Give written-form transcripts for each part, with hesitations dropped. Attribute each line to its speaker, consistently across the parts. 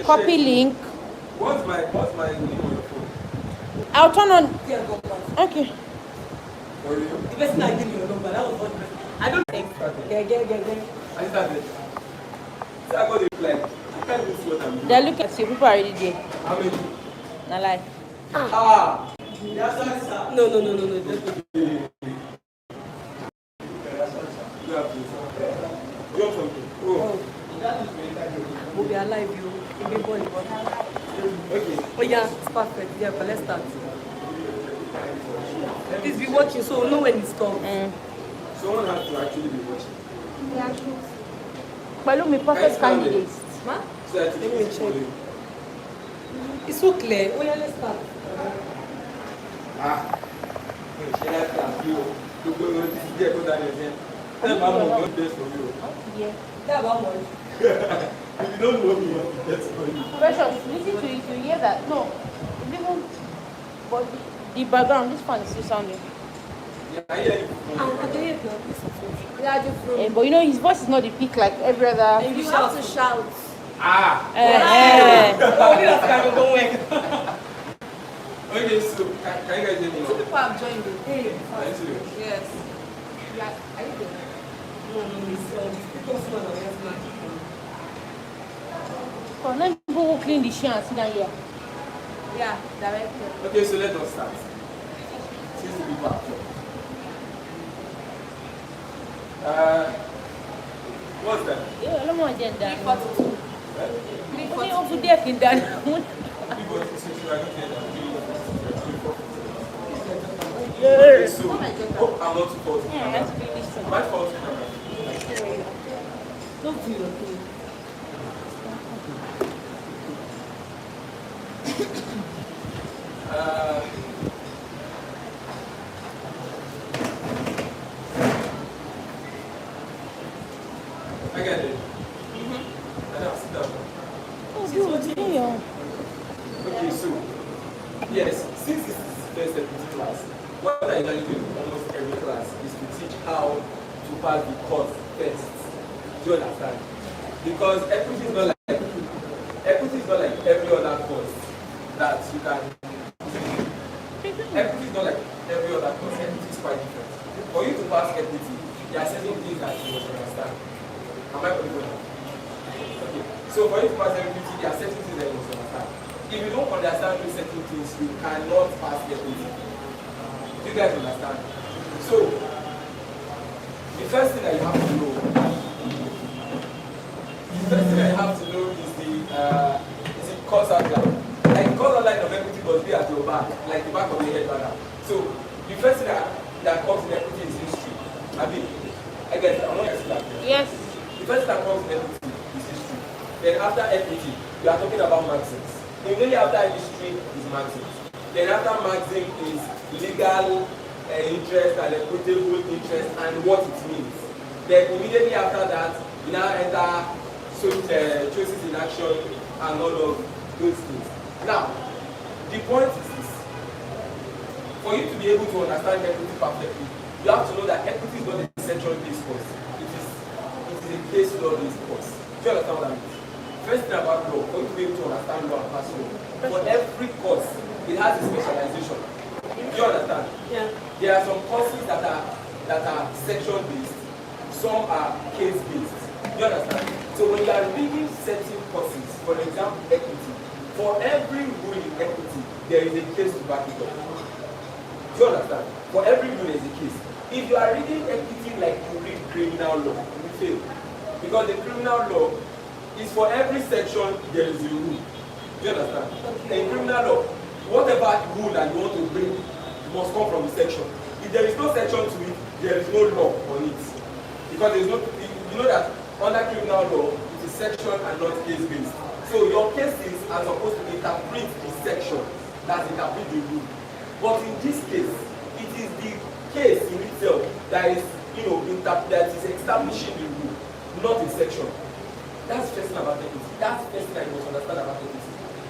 Speaker 1: Copy link.
Speaker 2: What's my name on your phone?
Speaker 1: I'll turn on. Okay.
Speaker 2: For you?
Speaker 3: The person I give you your number, that was what I don't think. Get.
Speaker 2: I started. So I got a reply. I can't even see what I'm doing.
Speaker 1: They're looking at you. People are already there.
Speaker 2: How many?
Speaker 1: Not like.
Speaker 2: Ah!
Speaker 3: No. Just
Speaker 2: You have to. You have something? Oh.
Speaker 3: we'll be alive, you. You'll be born.
Speaker 2: Okay.
Speaker 3: Oh yeah, it's perfect. Yeah, but let's start. Please be watching so we'll know when it's stops.
Speaker 2: Someone has to actually be watching.
Speaker 1: Yeah. Balloon, me perfect candidate.
Speaker 3: Huh?
Speaker 2: So I think it's
Speaker 3: check. It's so clear. Oh yeah, let's start.
Speaker 2: She has to you. You go to the go down again. Tell Mama I'm going to best for you.
Speaker 1: Yeah.
Speaker 3: That about much.
Speaker 2: If you don't know me, that's for you.
Speaker 1: Precious, listen to it. You hear that? No. Even, but the background, this fan is still sounding.
Speaker 2: Yeah, I hear you.
Speaker 3: I can hear it. Yeah, just
Speaker 1: But you know, his voice is not the peak like every other.
Speaker 3: and you have to shout.
Speaker 2: Ah! Okay, so can you guys hear me
Speaker 3: Two
Speaker 2: now?
Speaker 3: people have joined the day.
Speaker 2: Thank you.
Speaker 3: Yes. Yeah, are you there? No, it's because one of us not.
Speaker 1: Come, let me go clean the shit and sit down here.
Speaker 3: Yeah, directly.
Speaker 2: Okay, so let us start. Since the people are what's that?
Speaker 1: Yeah, let me get that.
Speaker 3: 42.
Speaker 1: Only over there can done.
Speaker 2: People sexual, I don't care that.
Speaker 1: Yeah.
Speaker 2: Okay, so hope I'm not too fault.
Speaker 1: Yeah, that's really so.
Speaker 2: My fault.
Speaker 3: Don't feel okay.
Speaker 2: I get it. And I'll sit down.
Speaker 1: Oh, good. Yeah.
Speaker 2: Okay, so yes, since this is the first equity class, what I usually do in almost every class is to teach how to pass the course first. Do you understand? Because equity is not like every other course that you can. Equity is not like every other course. Equity is quite different. For you to pass equity, there are certain things that you must understand. Am I correct? Okay. So for you to pass equity, there are certain things that you must understand. If you don't understand these certain things, you cannot pass equity. Do you guys understand? So the first thing that you have to know. The first thing that you have to know is the course outline. Like the course outline of equity must be at your back, like the back of your head rather. So the first thing that comes in equity is history. I guess I'm not asking that.
Speaker 1: Yes.
Speaker 2: The first thing that comes in equity is history. Then after equity, you are talking about maxims. Immediately after history is maxims. Then after maxim is legal interest and equitable interest and what it means. Then immediately after that, you now enter choices in action and all of those things. Now, the point is this. For you to be able to understand equity perfectly, you have to know that equity is not a section-based course. It is a case law-based course. Do you understand what that means? First thing about law, for you to be able to understand law and pass law, for every course, it has a specialization. Do you understand?
Speaker 3: Yeah.
Speaker 2: There are some courses that are section-based, some are case-based. Do you understand? So when you are reading certain courses, for example, equity, for every rule in equity, there is a case to back it up. Do you understand? For every rule, there is a case. If you are reading equity like you read criminal law, you will fail. Because the criminal law is for every section, there is a rule. Do you understand? Okay. In criminal law, whatever rule that you want to bring must come from the section. If there is no section to it, there is no law on it. Because there is no, you know that under criminal law, it is section and not case-based. So your cases are supposed to interpret the section, that's interpret the rule. But in this case, it is the case in itself that is, that is establishing the rule, not the section. That's the first thing about equity. That's the first thing that you must understand about equity.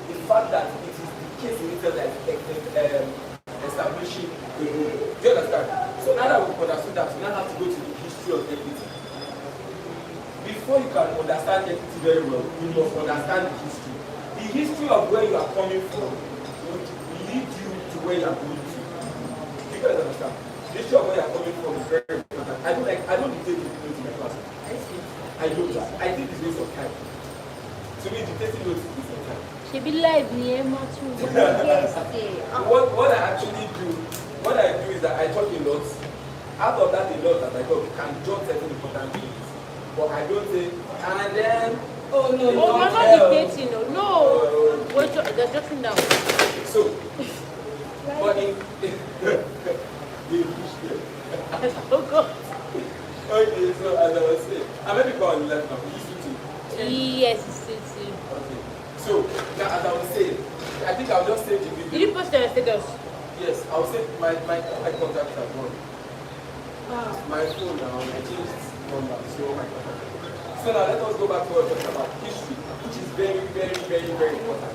Speaker 2: The fact that it is the case in itself that is establishing the rule. Do you understand? So now that we've understood that, we now have to go to the history of equity. Before you can understand equity very well, you must understand the history. the history of where you are coming from would lead you to where you are going to. You guys understand? The history of where you are coming from is very important. I don't dictate notes in my class. I don't. I think it's waste of time. To me, dictating notes is waste of time.
Speaker 1: She be live near much.
Speaker 2: What I actually do, what I do is that I talk a lot. Out of that a lot that I talk, can jot certain important things. But I don't say, and then,
Speaker 1: oh, we're not dictating, no. Wait, they're jotting down.
Speaker 2: So, but in
Speaker 1: Oh, God.
Speaker 2: okay, so as I was saying, I'm maybe go on the left now.
Speaker 1: Yes, it's
Speaker 2: Okay. So, now as I was saying, I think I'll just say the video.
Speaker 1: Did you post your status?
Speaker 2: Yes, I'll say my contacts are gone. My phone now, I changed number, so my contact. So now let us go back to what we're talking about history, which is very, very, very, very important.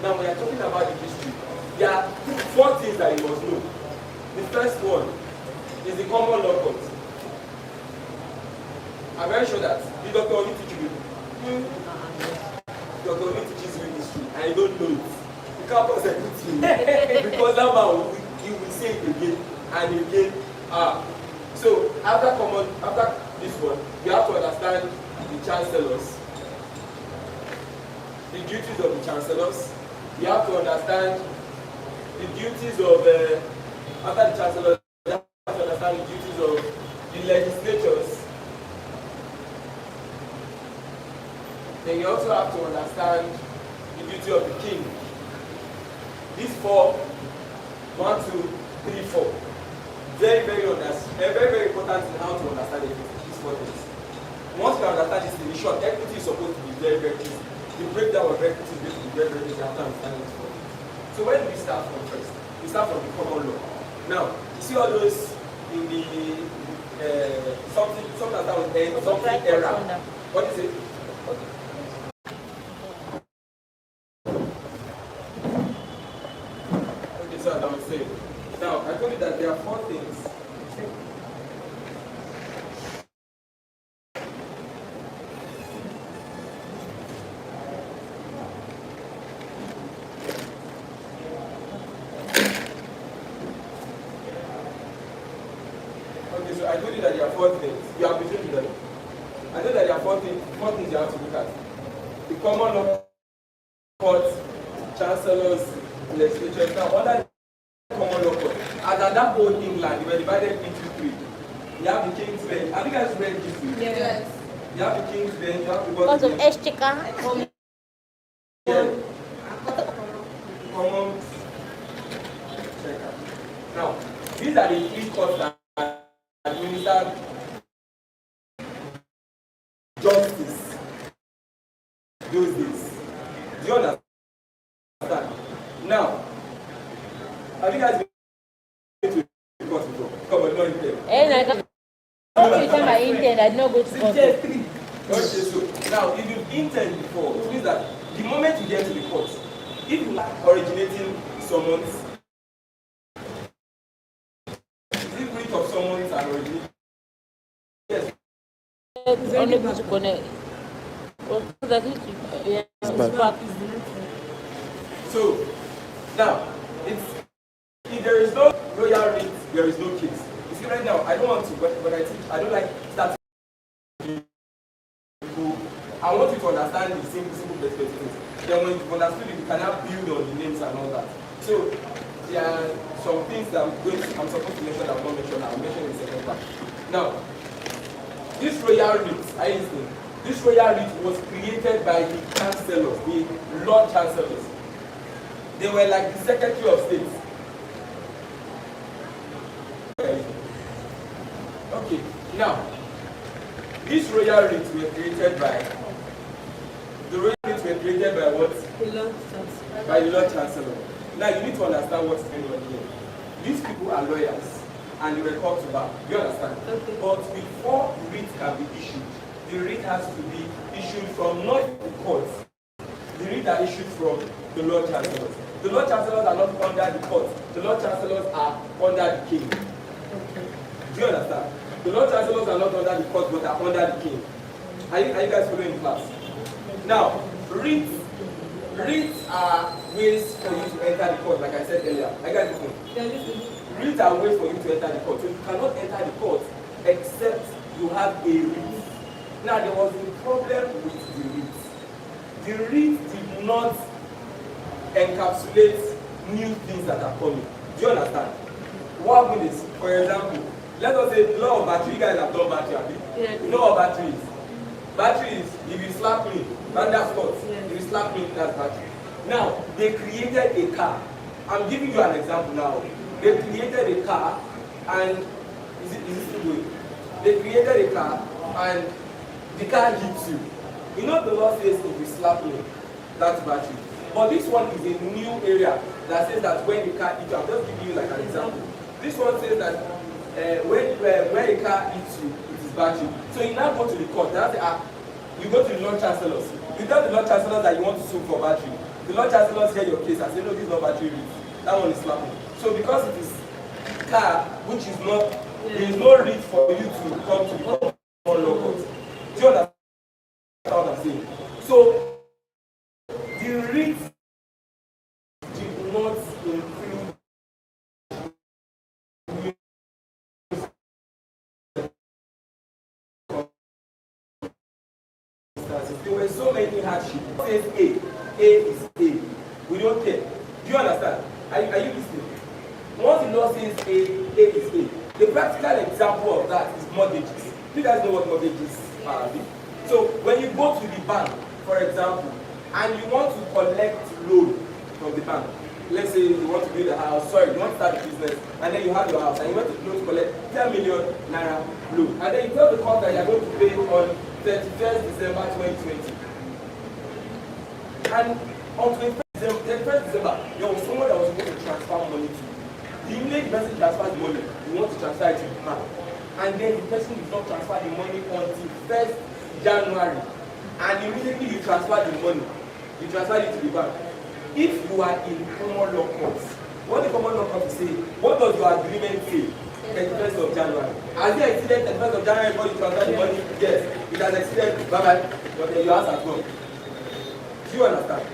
Speaker 2: Now when you're talking about the history, there are 4 things that you must know. The first one is the common law court. I'm very sure that the doctor only teaches you. The doctor only teaches you history, and you don't know it. You can't prosecute you because that man you will say it again and again. So after this one, you have to understand the chancellors, the duties of the chancellors. You have to understand the duties of after the chancellors. You have to understand the duties of the legislatures. Then you also have to understand the duty of the king. These 4, 1, 2, 3, 4. Very, very important in how to understand these 4 things. Once you understand this, in short, equity is supposed to be very, very easy. The breakdown of equity is going to be very, very easy after understanding this 4 things. So where do we start from first? We start from the common law. Now, you see all those in the something that start with N, something era. What is it? Okay, so as I was saying. Now, I told you that there are 4 things. Okay, so I told you that there are 4 things. You have between them. I know that there are 4 things you have to look at. The common law court, chancellors, legislatures. Now, under common law court, as at that old England, they were divided into 3. You have the King's Bench. Have you guys read history?
Speaker 3: Yes.
Speaker 2: You have the King's Bench. You have the
Speaker 1: Because of Exchequer.
Speaker 2: common. Now, these are the 3 courts that administer justice those days. Do you understand? Now, have you guys been to the court before? Come on, not intend.
Speaker 1: Every time I intend, I don't go to court.
Speaker 2: Okay, so now if you've intended before, it means that the moment you get to the court, if you are originating summons, if writ of summons are originating, yes.
Speaker 1: Unable to connect. It's back.
Speaker 2: So now, if there is no royal writ, there is no case. You see right now, I don't want to, when I teach, I don't like starting. I want you to understand the simple perspectives. Then when you understand it, you can now build on the names and all that. So there are some things that I'm supposed to mention that I will not mention. I'll mention in the second part. Now, this royal writ, this royal writ was created by the chancellors, the Lord Chancellors. They were like the Secretary of State. Okay, now, these royal writs were created by what?
Speaker 3: The Lord Chancellor.
Speaker 2: By the Lord Chancellor. Now you need to understand what's going on here. These people are lawyers and they were called to bar. Do you understand?
Speaker 3: Okay.
Speaker 2: But before the writ can be issued, the writ has to be issued from not the court. The writ are issued from the Lord Chancellors. The Lord Chancellors are not under the court. The Lord Chancellors are under the king.
Speaker 3: Okay.
Speaker 2: Do you understand? The Lord Chancellors are not under the court but are under the king. Are you guys following the class? Now, writs Writs are ways for you to enter the court, like I said earlier. I got it.
Speaker 3: Yeah, listen.
Speaker 2: Writs are ways for you to enter the court. So you cannot enter the court except you have a writ. Now there was a problem with the writ. The writ did not encapsulate new things that are coming. Do you understand? What happened is, for example, let us say law of battery. You guys have done battery, have you?
Speaker 3: Yeah.
Speaker 2: You know what battery is? Battery is if you slap me, and that's what.
Speaker 3: Yeah.
Speaker 2: If you slap me, that's battery. Now they created a car. I'm giving you an example now. They created a car, and is it still going? They created a car, and the car hits you. You know the law says if you slap me, that's battery. But this one is a new area that says that when the car hits you, I'm just giving you like an example. This one says that when a car hits you, it is battery. So you now go to the court. You go to the Lord Chancellors. You tell the Lord Chancellors that you want to sue for battery. The Lord Chancellors hear your case and say, no, this is not battery. That one is slapping. So because it is car, which is not, there is no reason for you to come to the common law court. Do you understand what I'm saying? So the writ did not include there were so many hardships. It says A is A. We don't care. Do you understand? Are you listening? Once the law says A is A. The practical example of that is mortgages. You guys know what mortgages are. So when you go to the bank, for example, and you want to collect loan from the bank, let's say you want to build a house, you want to start a business, and then you have your house, and you want to collect 10 million naira loan, and then you tell the court that you are going to pay on 31st December 2020. And on 31st December, there was someone that was supposed to transfer money to you. The immediate person transfers the money, you want to transfer it to the bank. And then the person did not transfer the money until 1st January. And immediately you transfer the money, you transfer it to the bank. If you are in common law court, what the common law court say, what does your agreement say? 31st of January. Has it exceeded 31st of January before you transfer the money? Yes. It has exceeded, bye-bye. But then you ask as well. Do you understand?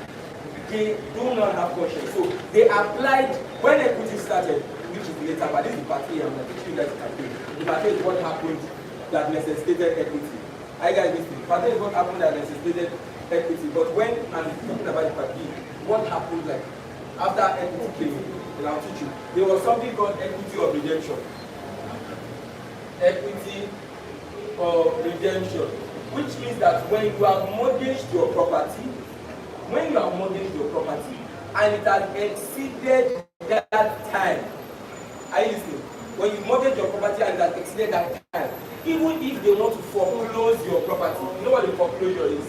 Speaker 2: They do not have conscience. So they applied, when equity started, which is later, but this is part A, I'm teaching you guys campaign. The part A is what happened that necessitated equity. I guys listening. Part A is what happened that necessitated equity. But when I'm talking about the part B, what happened like after equity came in, and I'll teach you. There was something called equity of redemption. Equity of redemption, which means that when you have mortgaged your property, and it has exceeded that time, are you listening? When you mortgage your property and it has exceeded that time, even if they want to foreclose your property, you know what the foreclosure is?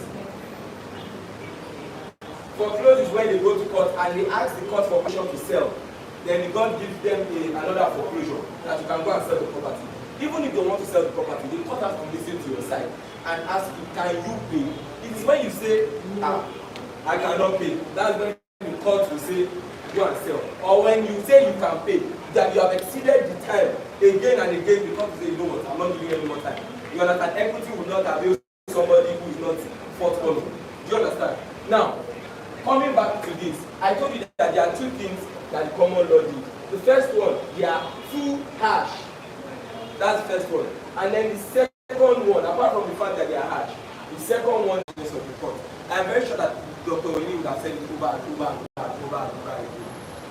Speaker 2: Foreclose is when they go to court and they ask the court for permission to sell. Then the court gives them another foreclosure that you can go and sell the property. Even if they want to sell the property, the court has to listen to your side and ask you, can you pay? It is when you say, I cannot pay. That's when the court will say, go and sell. Or when you say you can pay, that you have exceeded the time again and again, the court will say, you know what, I'm not giving you any more time. You understand? Equity will not avail somebody who is not forthcoming. Do you understand? Now, coming back to this, I told you that there are two things that the common law did. The first one, they are too harsh. That's the first one. And then the second one, apart from the fact that they are harsh, the second one is of the court. I'm very sure that Dr. Oli would have said it over and over and over and over again.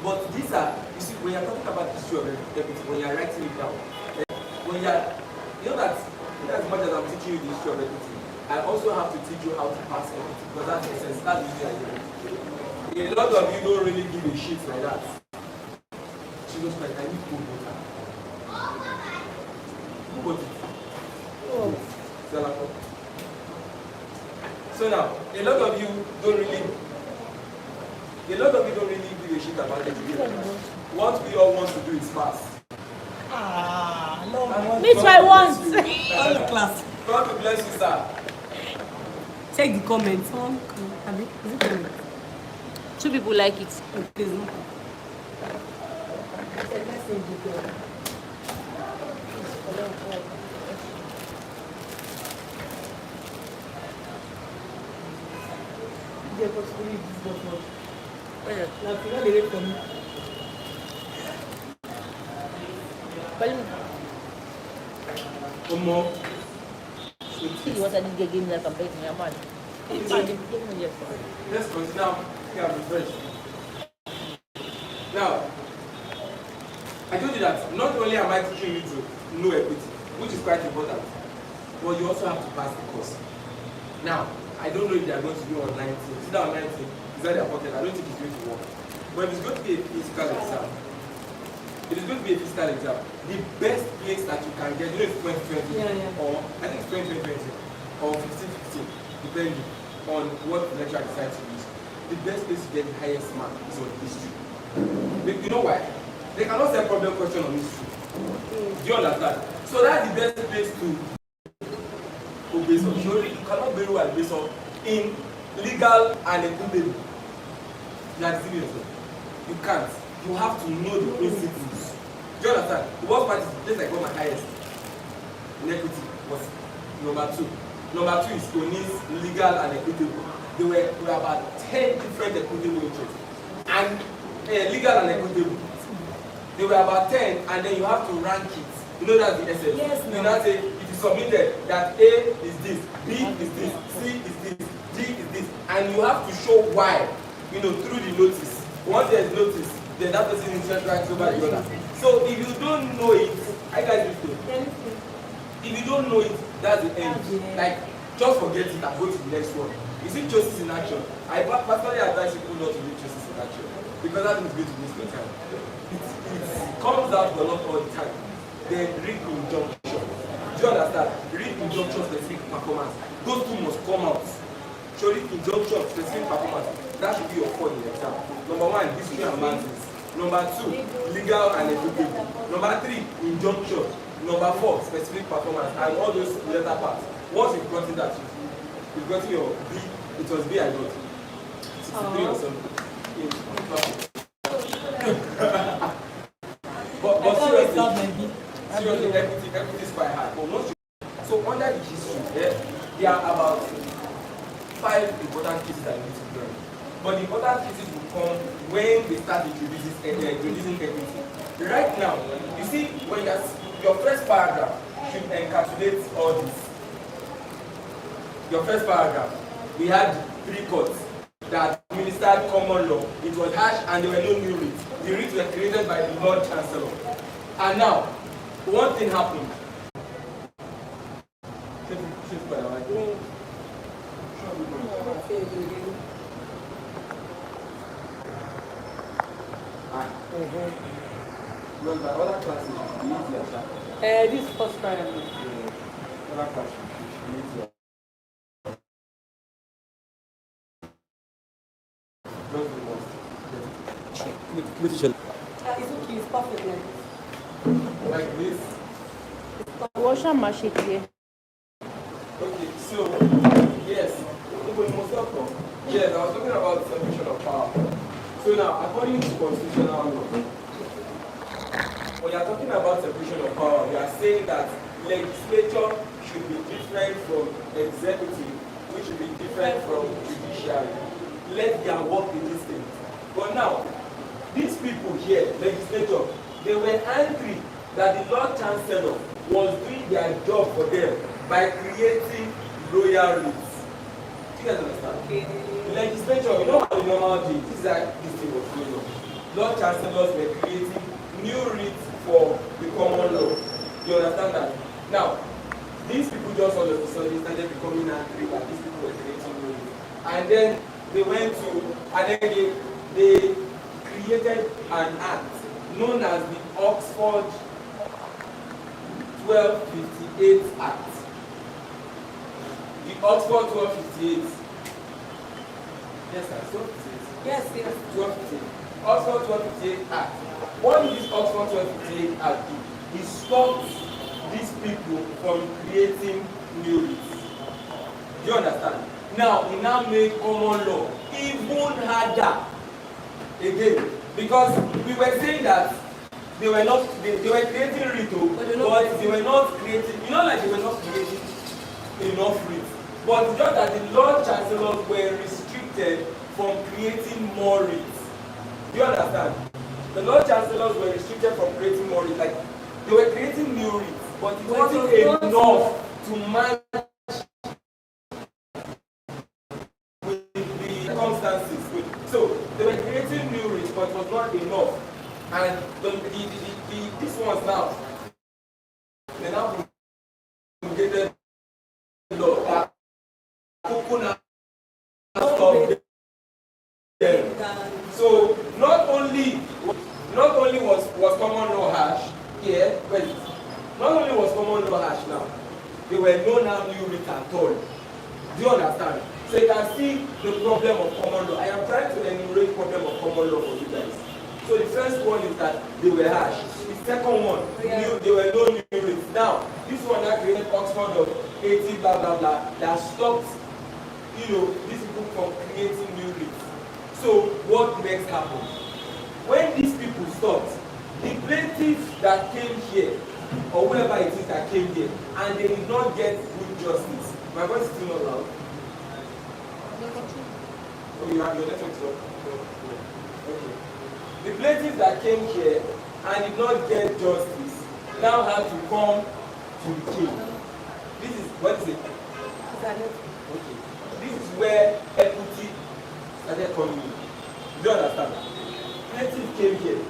Speaker 2: But these are, you see, when you're talking about the issue of equity, when you're writing it down, when you're, you know that as much as I'm teaching you the issue of equity, I also have to teach you how to pass equity, because that's the essence, that's the issue I do. A lot of you don't really give a shit like that. Jesus Christ, I need cold water. Put it. Oh. So now, a lot of you don't really give a shit about it. What we all want to do is pass.
Speaker 3: No.
Speaker 1: Me too, I want.
Speaker 3: All the class.
Speaker 2: God will bless you, sir.
Speaker 3: Check the comments. Is it comment?
Speaker 1: 2 people like it.
Speaker 3: Okay, no. Yeah, but button.
Speaker 1: Where?
Speaker 3: Now, if you want to wait for me.
Speaker 2: Omo.
Speaker 1: See what I did give me like a bit in your man.
Speaker 2: Let's continue now. Yeah, refresh. Now, I told you that not only am I teaching you to know equity, which is quite important, but you also have to pass the course. Now, I don't know if they are going to do on 19. See that on 19, is that their pocket? I don't think it's going to work. But if it's going to be a physical exam, it is going to be a physical exam. The best place that you can get, you know, it's 2020, or I think it's 2020, or 15, depending on what the lecturer decides to use. The best place to get the highest mark is on history. You know why? They cannot say problem question on history. Do you understand? So that's the best place to go based on. You cannot very well based on in legal and equitable. You are deceiving yourself. You can't. You have to know the principles. Do you understand? The worst part is the place I got my highest in equity was number 2. Number 2 is Onis, legal and equitable. There were about 10 different equitable interests. And legal and equitable. There were about 10, and then you have to rank it. You know that's the essence.
Speaker 3: Yes,
Speaker 2: you know say it is submitted that A is this, B is this, C is this, D is this, and you have to show why. You know, through the notice. Once there is notice, then that person is just right over the other. So if you don't know it, I guys will say. If you don't know it, that's the end. Like, just forget it and go to the next one. You see choices in action. I personally advise people not to do choices in action because that is going to waste your time. It comes out but not all the time. Then read injunction. Do you understand? Read injunction specific performance. Those two must come out. So read injunction specific performance. That should be your 4 in the exam. Number 1, history and mathematics. Number 2, legal and equitable. Number 3, injunction. Number 4, specific performance, and all those later parts. Once you've gotten that, you've gotten your B. It was B I got 63 or something. But seriously, equity is quite hard. But once you, so under the history, there are about 5 important cases that you need to learn. But the important cases will come when they start introducing equity. Right now, you see, when your first paragraph should encapsulate all this. Your first paragraph, we had 3 courts that administered common law. It was harsh and there were no new writs. The writs were created by the Lord Chancellor. And now, one thing happened. Well, by other classes, it should be easier.
Speaker 3: This first time.
Speaker 2: Other classes, it should be easier.
Speaker 3: It's okay, it's perfect
Speaker 2: like this.
Speaker 1: Wash and mash it here.
Speaker 2: Okay, so yes, yes, I was talking about the separation of power. So now, according to constitutional law, when you are talking about separation of power, we are saying that legislature should be different from executive, which should be different from judiciary. Let their work be distinct. But now, these people here, legislature, they were angry that the Lord Chancellor was doing their job for them by creating royal writs. Do you guys understand? Okay. The legislature, you know what the normal thing, this is how this thing was going on. Lord Chancellors were creating new writs for the common law. Do you understand that? Now, these people just all of a sudden started becoming angry that these people were creating new writs. And then they went to, and then they created an act known as the Oxford 1258 Act. The Oxford 1258. Yes, sir. 1258.
Speaker 3: Yes, yes.
Speaker 2: 1258. Oxford 1258 Act. What did this Oxford 1258 Act do? It stopped these people from creating new writs. Do you understand? Now, it now made common law even harder again. Because we were saying that they were creating rito, but they were not creating, you know, like they were not creating enough writs. But just that the Lord Chancellors were restricted from creating more REITs. Do you understand? The Lord Chancellors were restricted from creating more REITs. Like, they were creating new REITs, but it wasn't enough to match with the circumstances. So, they were creating new REITs, but it was not enough. And these ones now, they now promulgated law that coconut stop them. So not only was common law harsh here, but not only was common law harsh now, they were no now new REIT at all. Do you understand? So you can see the problem of common law. I am trying to enumerate problem of common law for you guys. So the first one is that they were harsh. The second one, they were no new REITs. Now, this one that created Oxford of 80 blah blah blah that stopped, these people from creating new REITs. So what next happened? When these people stopped, the plaintiffs that came here, or whoever it is that came here, and they did not get good justice. My voice is still not loud. Oh, you have your network stop? Okay. The plaintiffs that came here and did not get justice now have to come to the king. This is, what is it? Okay. This is where equity started coming in. Do you understand? Plaintiffs came here.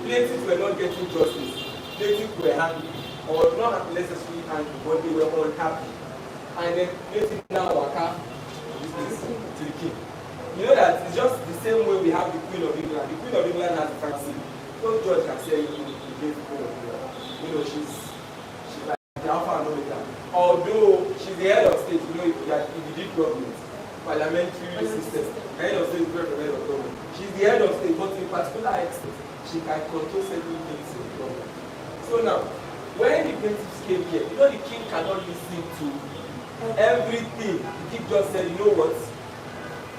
Speaker 2: Plaintiffs were not getting justice. Plaintiffs were happy, or not necessarily angry, but they were unhappy. And then plaintiffs now were to the king. You know that it's just the same way we have the Queen of England. The Queen of England has a fancy. No judge can say you gave the Queen of England. She's like the alpha and omega. Although she's the head of state, if you did government, parliamentary system, the head of state is very head of government. She's the head of state, but in particular extent, she can control certain things in the government. So now, when the plaintiffs came here, the king cannot listen to everything. The king just said, you know what?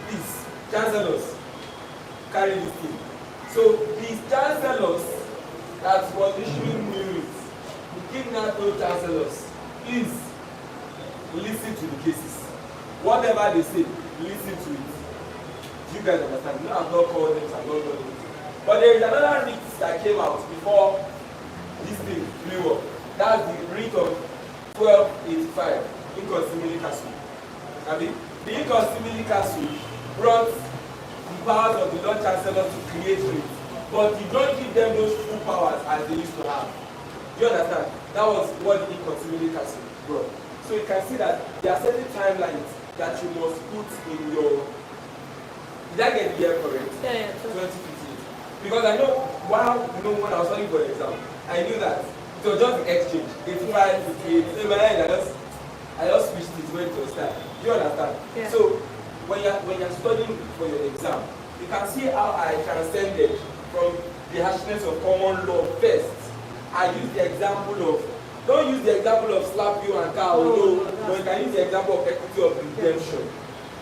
Speaker 2: Please, chancellors, carry this thing. So these chancellors that was issuing news, the king now told chancellors, please listen to the cases. Whatever they say, listen to it. Do you guys understand? No, I've not called them, I've not done it. But there is another writ that came out before this thing blew up. That's the writ of 1285, inconsimili castle. The inconsimili castle brought the powers of the Lord Chancellor to create REITs, but you don't give them those full powers as they used to have. Do you understand? That was what the inconsimili castle brought. So you can see that there are certain timelines that you must put in your. Did I get the year correct?
Speaker 1: Yeah.
Speaker 2: 2015. Because I know when I was studying for the exam, I knew that it was just the exchange, 85, 58. So in my head, I just switched it when it was time. Do you understand?
Speaker 1: Yeah.
Speaker 2: So when you're studying for your exam, you can see how I transcended from the harshness of common law first. I use the example of, don't use the example of slap you and cow, but you can use the example of equity of redemption.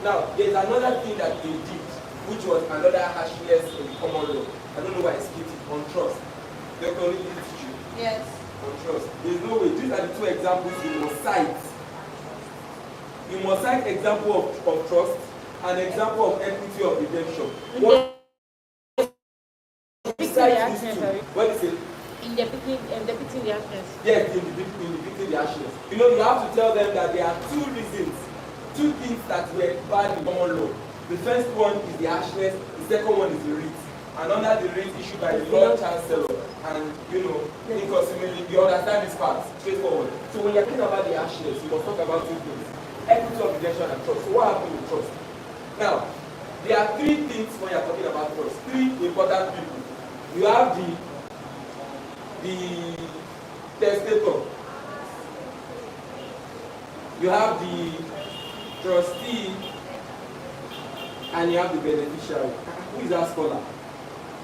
Speaker 2: Now, there's another thing that they did, which was another harshness in common law. I don't know why I skipped it, on trust. They only did it to you.
Speaker 1: Yes.
Speaker 2: On trust. There's no way. These are the two examples you must cite. You must cite example of trust and example of equity of redemption. What is it?
Speaker 1: In depicting the harshness.
Speaker 2: Yes, in depicting the harshness. You have to tell them that there are two reasons, two things that were bad in common law. The first one is the harshness, the second one is the writ. And under the writ issued by the Lord Chancellor, and inconsistency, you understand this part, straightforward. So when you're thinking about the harshness, you must talk about two things: equity of redemption and trust. So what happened with trust? Now, there are three things when you're talking about trust. Three important people. You have the testator, you have the trustee, and you have the beneficiary. Who is that scholar?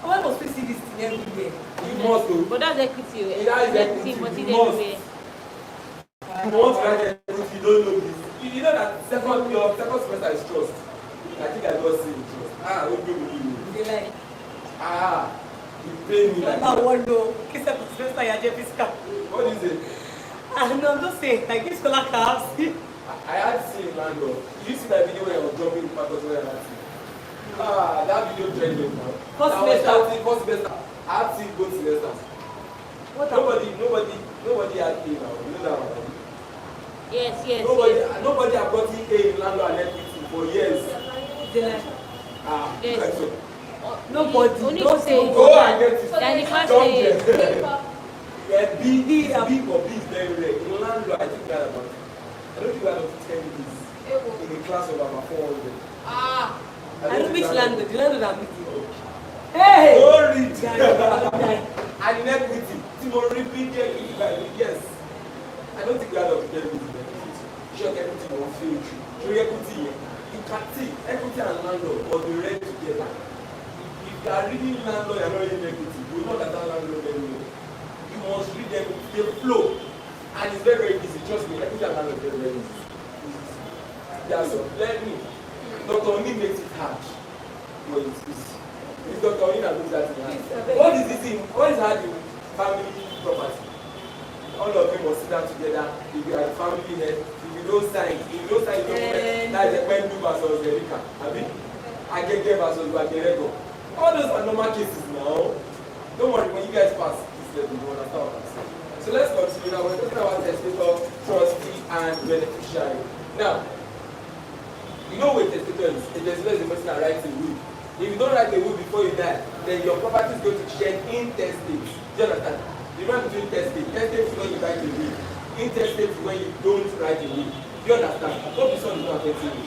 Speaker 3: Oh, I must see this thing everywhere.
Speaker 2: You must do.
Speaker 1: But that's equity.
Speaker 2: That is equity.
Speaker 1: But
Speaker 2: You
Speaker 1: it
Speaker 2: must.
Speaker 1: anyway.
Speaker 2: You want to write equity, you don't know this. You know that your second semester is trust. I think I just say trust. What do you?
Speaker 3: They like.
Speaker 2: You pay me like that.
Speaker 3: What
Speaker 2: What is it?
Speaker 3: No, I'm just saying, like this scholar can see.
Speaker 2: I had to see in Lando. Did you see that video where I was jumping in the park where I had to? That video trended now.
Speaker 3: First
Speaker 2: I was
Speaker 3: semester.
Speaker 2: shouting, first semester. I had seen both semesters. Nobody had A now. You know that one.
Speaker 1: Yes.
Speaker 2: Nobody have gotten A in landlord and equity for years.
Speaker 3: Yes.
Speaker 1: Yes.
Speaker 2: So,
Speaker 3: Nobody.
Speaker 1: Only
Speaker 3: Don't
Speaker 1: say
Speaker 3: say
Speaker 2: go and get it.
Speaker 1: Then the class
Speaker 2: Don't
Speaker 1: say
Speaker 2: get yeah, B for B is very rare. In landlord, I think we had about, I don't think we had up to 10 Bs in a class of about 400.
Speaker 3: I don't mix landlord. The landlord are meeting. Hey!
Speaker 2: Don't read.
Speaker 3: Guys,
Speaker 2: And in equity, Timon repeat the equity by yes. I don't think we had up to 10 Bs in equity. Sure, equity will fail you. Through equity, you can see equity and landlord or be read together. If you are reading landlord and not reading equity, you will not understand landlord very well. You must read them, they flow. And it's very, very easy. Trust me, equity and landlord is very, very easy. Yeah, so let me. Dr. Oni makes it hard. But it's easy. It's Dr. Oni that makes that thing hard. What is easy? What is hard in family property? All of you must sit down together. If you are the family head, if you don't sign, you don't that's the Pendu versus Erika. Agege versus Wagerego. All those are normal cases now. Don't worry, when you guys pass this level, you understand what I'm saying. So let's continue now. We're talking about testator, trustee, and beneficiary. Now, you know what a testator is? A testator is the person that writes a will. If you don't write a will before you die, then your property is going to change intestate. Do you understand? The difference between testate. Testate is when you write a will. Intestate is when you don't write a will. Do you understand? Hope this one is not affecting you.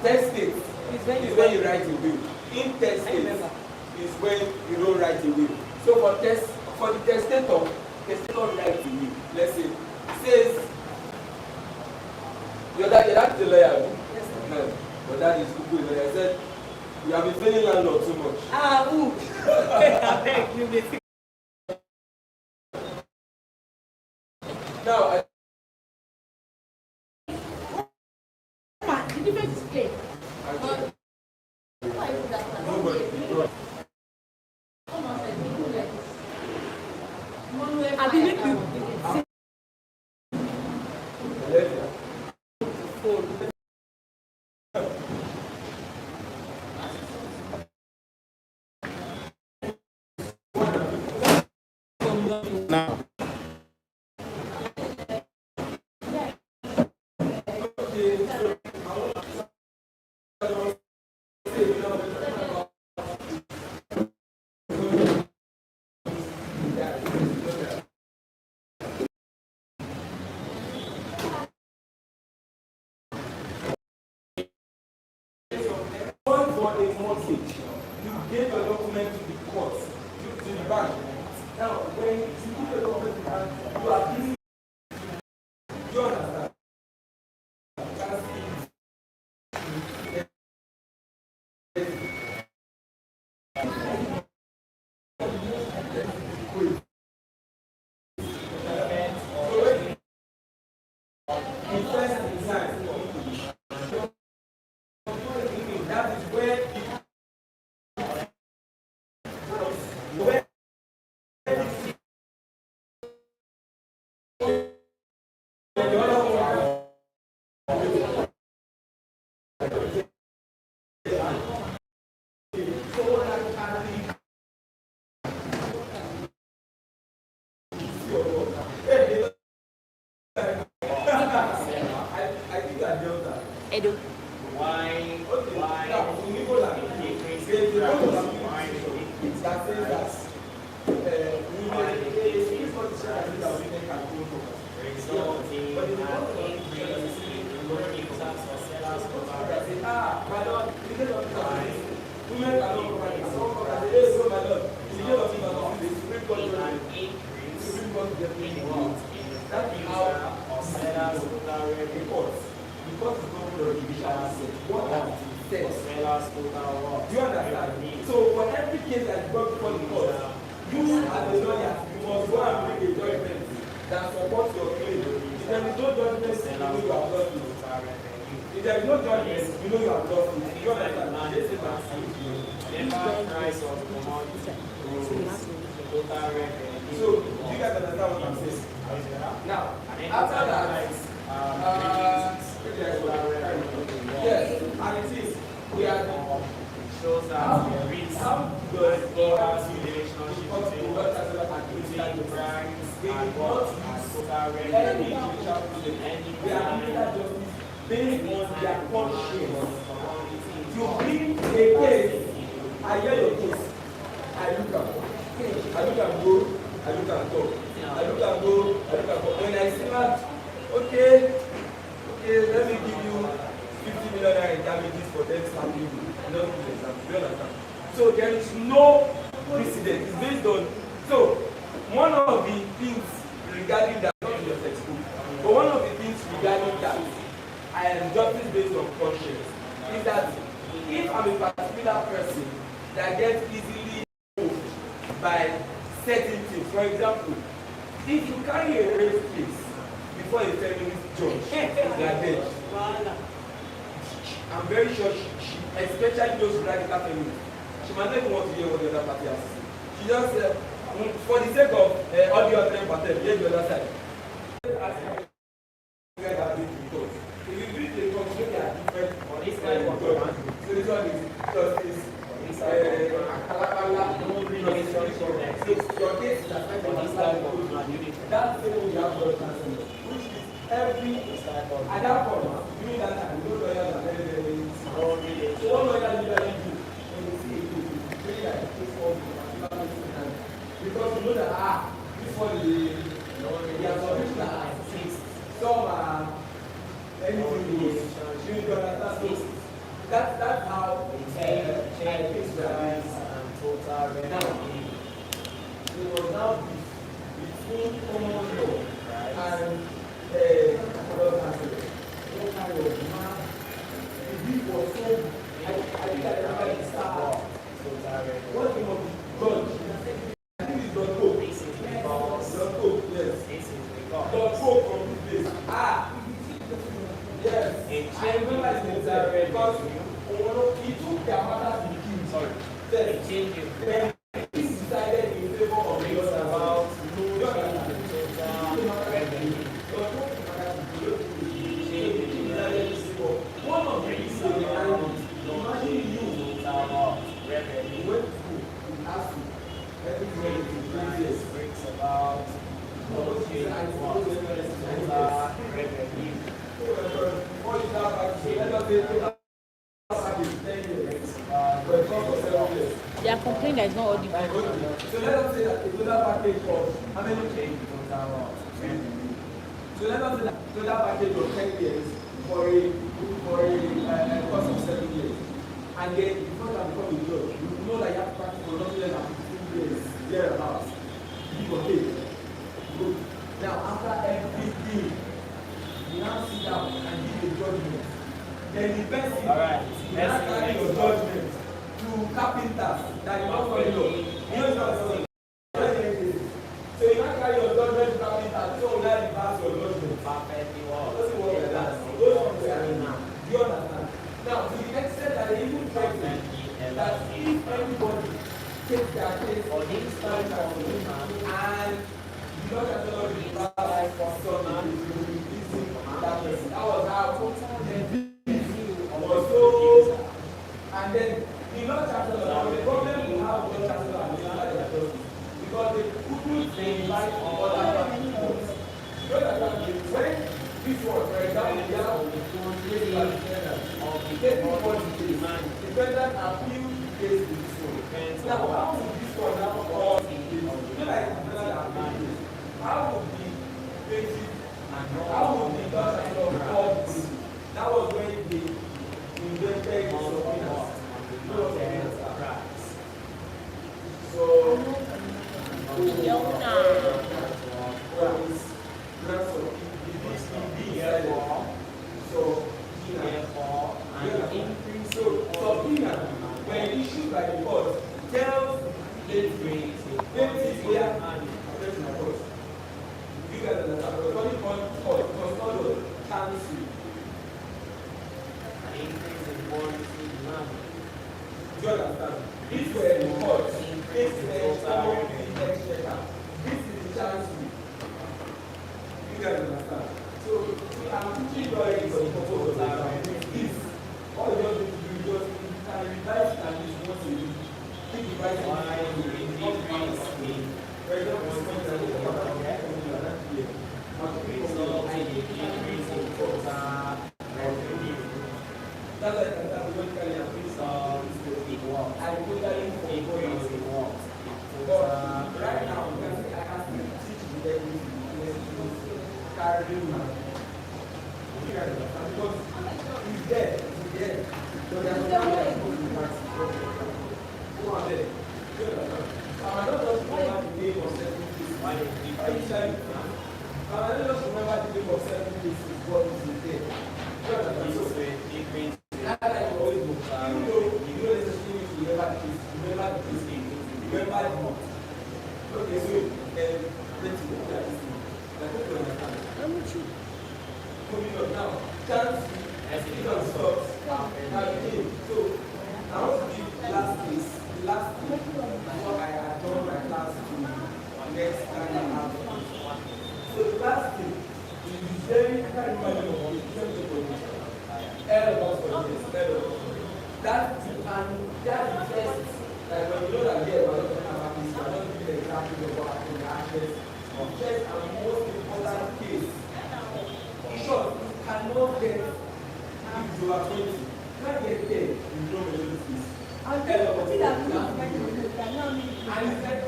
Speaker 2: Testate is when you write a will. Intestate is when you don't write a will. So for the testator writes a will. Let's say says your dad is a lawyer. No, but that is good. I said you have been failing landlord too much.
Speaker 3: who?
Speaker 2: Now
Speaker 1: the difference is clear.
Speaker 3: I be make you
Speaker 4: now.
Speaker 2: for a mortgage, you gave a document to the court, to the bank. Now, when you give a document to the bank, you are giving. You understand? That is where I think I dealt that.
Speaker 1: Edu.
Speaker 2: Why? Now, in Igbo language, there's a lot of languages that says that it's not the same that we can control property. But in the context of my lord, because of this, women cannot provide. So my lord, in the case of the Supreme Court judgment, the Supreme Court judgment, that is how reports. Because it's not the judicial asset, what has been said. Do you understand? So for every case that is brought before the court, you as a lawyer, you must go and bring a judgment that supports your claim. If there is no judgment, you know you have lost it. If there is no judgment, you know you have lost it. Do you understand? This is my price of commodity. So do you guys understand what I'm saying? Now, after that, yes, and it is. We are
Speaker 4: looks
Speaker 2: how
Speaker 4: at the risk
Speaker 2: does
Speaker 4: and governs the
Speaker 2: the
Speaker 4: relationship
Speaker 2: Lord
Speaker 4: between primes
Speaker 2: they
Speaker 4: and
Speaker 2: did
Speaker 4: what
Speaker 2: not
Speaker 4: and
Speaker 2: use
Speaker 4: total
Speaker 2: any
Speaker 4: revenue.
Speaker 2: judicial process.
Speaker 4: Any
Speaker 2: They are
Speaker 4: time,
Speaker 2: administered justice based on their conscience. You
Speaker 4: commodity
Speaker 2: bring a case, I hear your case, I look at go, I look at talk, I look at go, I look at go. When I see that, okay, let me give you 50 million naira in damages for them slapping you. Not give example, you understand? So there is no precedent. It's based on. So one of the things regarding that, not in your textbook, but one of the things regarding that, I am justice based on conscience, is that if I'm a particular person that gets easily moved by certain things, for example, if you carry a rape case before a feminist judge, you are dead. I'm very sure she especially those radical feminists, she might not even want to hear what the other party has to say. She just said, for the sake of all the other parties, here's the other side. If you read the report, they are different on this kind of judgment. So this one is justice. Your case is affected on this type of that same way you have blood cancer, which is every at that point, during that time, no lawyer are very so one lawyer usually do when you see a case, you really like case for because you know that this one is they are some people that are some are anything goes. You understand? So that's how case
Speaker 4: and total revenue.
Speaker 2: it was now between common law and blood cancer. What kind of man? The beef was so. I think I remember the start. What came of the judge? I think it's Don Pope. Don Pope, yes. Don Pope from this place. Yes. I remember his name because he took their mother to the king. Sorry. Then he decided in favor of the Lord about one of the reasons imagine you went to ask you everything to 3 years
Speaker 4: Brings about
Speaker 1: They are complaining that it's not audible.
Speaker 2: So let us say that the total package of how many change So let us say that the total package of 10 years for a course of 7 years. And then before you become a judge, you know that you have to practice for nothing less than 15 years thereabouts. Give or take. Good. Now after everything, you now sit down and give a judgment. Then the person you now carry your judgment to carpenters that you don't follow. You know what so you now carry your judgment to carpenters, so now reverse your judgment.
Speaker 4: perfectly well.
Speaker 2: Doesn't work like that. Those ones we are in now. Do you understand? Now, to the extent that they even try to that if everybody takes their case
Speaker 4: For this type of woman,
Speaker 2: and you know that all the life for son and that person. That was how was so and then the Lord Chancellor, the problem we have with Lord Chancellor and the Lord Chancellor because they couldn't invite other people. You know that when this one, for example, the other defendant appeal the case to this one. Now, how would this one now cause the case? You know like how would the basic how would the Lord Chancellor call this? That was when they invented the subpoenas. So, subpoena, when issued by the court, tells the plaintiff where you guys understand, because only one court was not the chancery. Do you understand? These were the courts. This is the exchequer. This is the chancery. You guys understand? So, I'm teaching you already for the purpose of this. All you just need to do is just revise and use one
Speaker 4: Why the increase in increase in total revenue.
Speaker 2: That's like that logically and
Speaker 4: Increase in what?
Speaker 2: I totally
Speaker 4: Increase in what?
Speaker 2: but right now you can say I can still teach the ladies carry man. Because it's there, it's there. So there's no way to go to the practice. Go on there. I might not just remember the name of certain places.
Speaker 4: Why the increase in
Speaker 2: I might not just remember the name of certain places, but it's there.
Speaker 4: increase
Speaker 2: That's why you always know. Even though you don't necessarily need to remember the place, remember the place, remember the month. Okay, so let's look at this thing. I hope you understand. Moving on now, chance stocks. Now again, so I want to give the last case, before I adjourn my class to next time I have. So the last thing is very, I can't remember the name of it, L of that and that's the first, like when you know that here we're not talking about this, we're not giving an example of what happened in the ashes of first and most important case. In short, you cannot get if you are 20, you can't get 10 in no melodies. And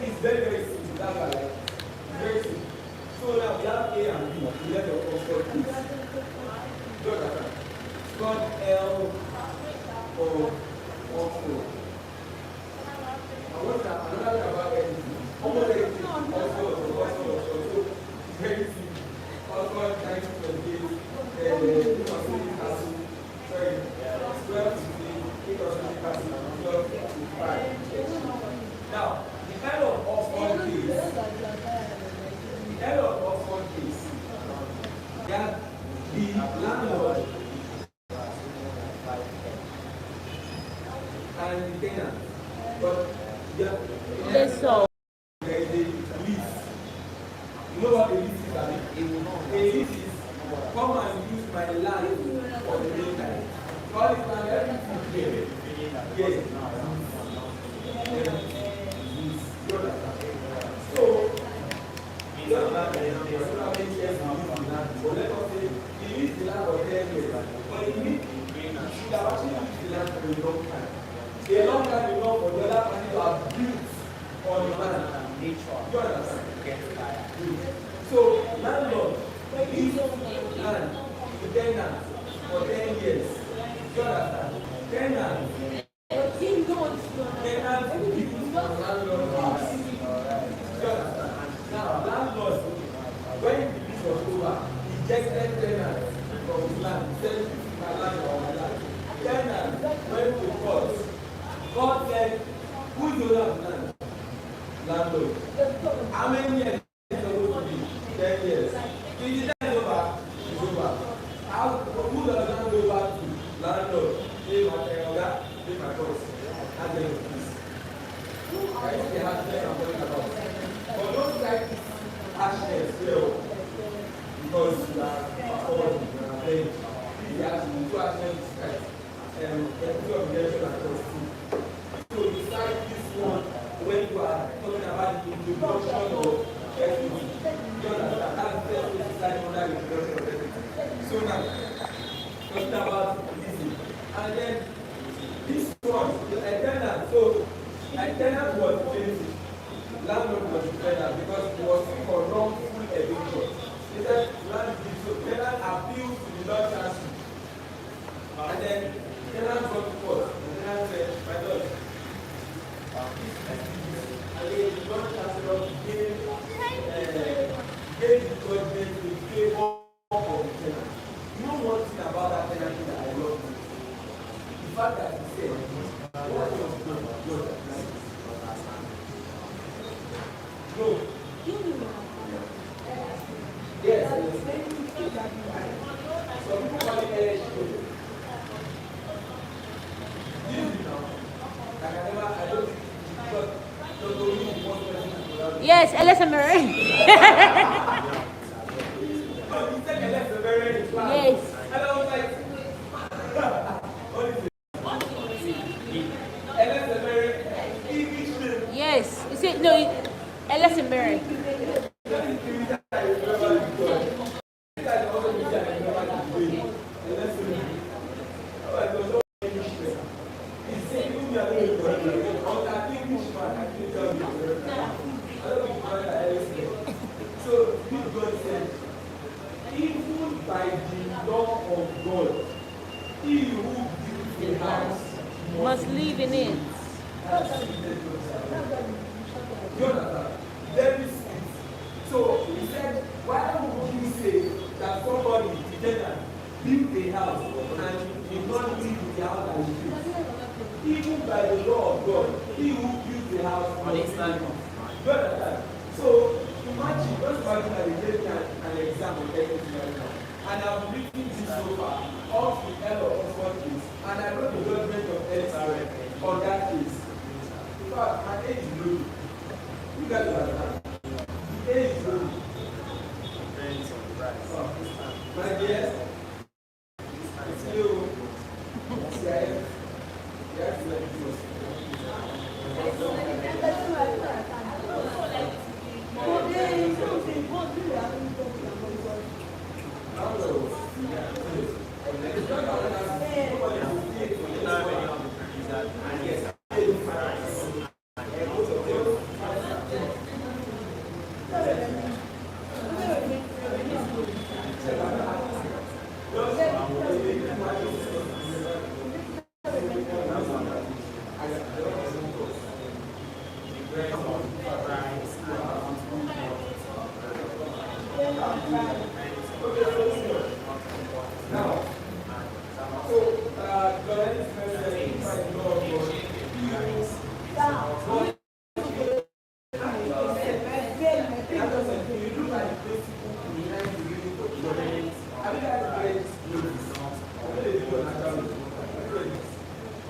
Speaker 2: it's very, very simple. That's why like very simple. So now we have A and B, we have the Oxford case. It's called L or Oxford. I want to another thing about everything. Almost everything Oxford. So it's very simple. Oxford 1928, sorry, 12 to 8 or something passing, 12 to 5. Now, the end of Oxford case, that the landlord and the tenant, but
Speaker 1: Yes, so.
Speaker 2: there is a lease. You know what a lease is? A lease is come and use my land for the meantime. Call it land, everything here. Yes. So, but let us say he used the land for 10 years, but he should have actually used the land for a long time. A long time enough for the other party to have built on the land. You understand? So, landlord lease land to tenant for 10 years. You understand? Tenant builds on landlord house. You understand? Now, landlord, when the lease was over, he ejected tenants from his land. He said, my land or my land. Tenant went to court. Court said, who is the owner of the land? Landlord. How many years is it supposed to be? 10 years. If the time is over, it's over. Who does land over to? Landlord. Pay my tenant, pay my cost. That's the end of this. I think they have to I'm talking about. But don't like this harshness here. Because you are forward, you are playing. You have to do harshness right. Two of the and trustee. So decide this one when you are talking about the introduction of equity. You understand? That's the first way to decide under the introduction of equity. So now, talking about leasing. And then this one, a tenant. So a tenant was guilty. Landlord was the tenant because he was for wrongful eviction. He said, so tenant appealed to the Lord Chancellor. And then tenant got to court. The tenant said, my lord, and then the Lord Chancellor gave the judgment in favor of the tenant. You know one thing about that tenant that I love? The fact that he said, what was good? No. Yes. Some people call it LSU.
Speaker 1: Yes, LSMR. Yes.
Speaker 2: And I was like, what is it? LSMR, English name.
Speaker 1: See, no, Ella Mary.
Speaker 2: So, God said, even by the law of God, he who builds a house
Speaker 1: Must live in it.
Speaker 2: You understand? Very sweet. So he said, why would you say that somebody, the tenant, built a house and did not live in the house that he built? Even by the law of God, he who built the house must live in it. You understand? So imagine, just imagine that they gave me an exam on everything right now. And I've written this so far, up to the end of Oxford case, and I wrote the judgment of LSRF on that case. In fact, my age is low. You guys understand? The age is low. My dear, it's you. CIF. Yes, like this.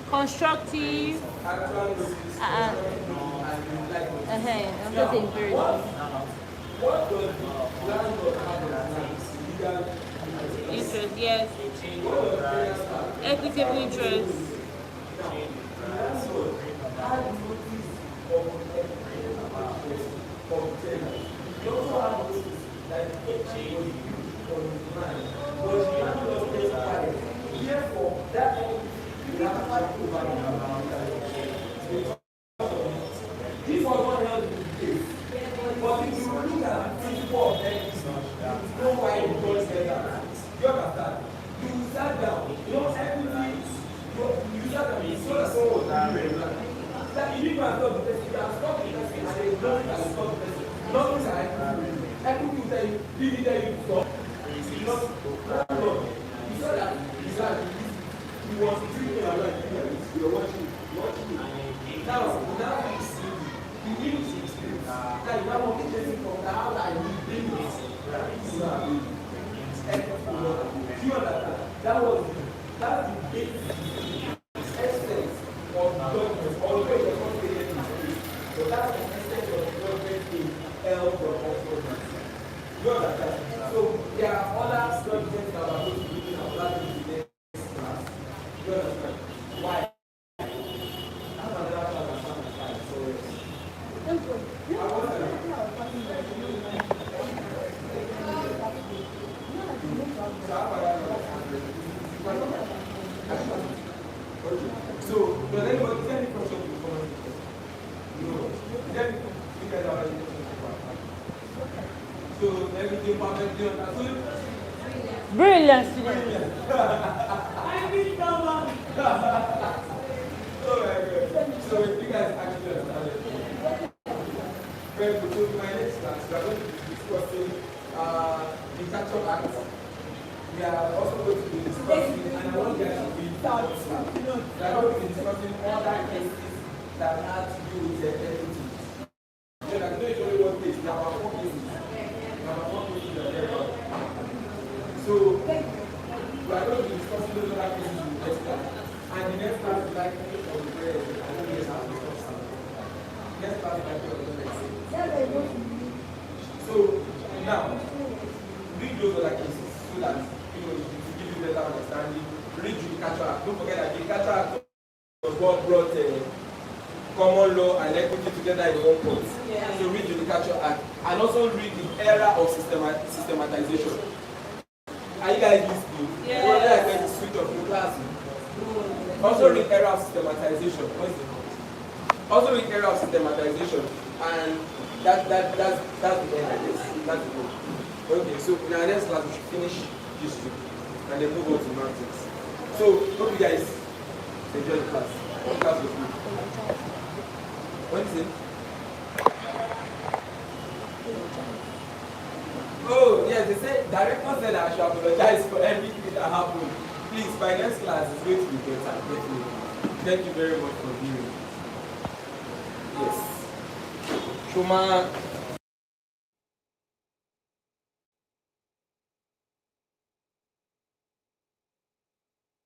Speaker 1: Constructive. I'm just encouraging.
Speaker 2: What does the landlord have legal
Speaker 1: Interest, yes.
Speaker 2: What does parents have?
Speaker 1: Equitable interest.
Speaker 2: Now, the landlord had notice of tenants. He also had notice that the tenant was built on his land, but the landlord was quiet. Therefore, that we have to over this was not held in the case. But if you look at the principle of ethics, you know why the judge said that. You understand? You sat down, you know, everything, you sat down, you saw that someone was doing it. That you didn't stop the person, you can stop the person, and there is nothing that will stop the person. Nothing that everything will tell you, did he tell you to stop? You know, you saw that, he was drinking a lot, you were watching it. Now you see, he knew his experience. Now you have one thing from the house and he did this. You understand? That's the basic essence of judgment. Although it was not stated in the script, but that's the essence of judgment in hell from Oxford. You understand? So there are other judgments that are going to be looking at that in the next class. You understand? Why? So, does anybody have any questions before? No. Then you guys are ready. So, everything perfectly understood?
Speaker 1: Brilliant student.
Speaker 2: I need someone. Oh my God. So, if you guys actually understand it. Very good. So, my next class, we are going to be discussing the Catch-up Act. We are also going to be discussing, and I want you guys to be we are going to be discussing other cases that have to do with the equity. So, I know it's only one case, there are 4 cases. So, we are going to be discussing those other cases in the next class. And the next class is like on the bread. I know you guys have to discuss something. Next class is like on the bread. So, now, read those other cases so that you know to give you better understanding. Read the Catch-up Act. Don't forget that the Catch-up Act was what brought common law and equity together in one pot.
Speaker 3: Yeah.
Speaker 2: So read Judicature Act and also read the era of systematization. Are you guys listening?
Speaker 3: Yeah.
Speaker 2: Well, that's like the switch of the class. Also read era of systematization. What is it called? Also read era of systematization, and that's the end, I guess. That's the goal. Okay, so in our next class we should finish history and then move on to mathematics. So hope you guys enjoy the class. Hope the class was good. What is it? Oh yes, they said director said I should apologize for everything that happened. Please, by next class it's going to be better, definitely. Thank you very much for viewing. Yes. Shuma.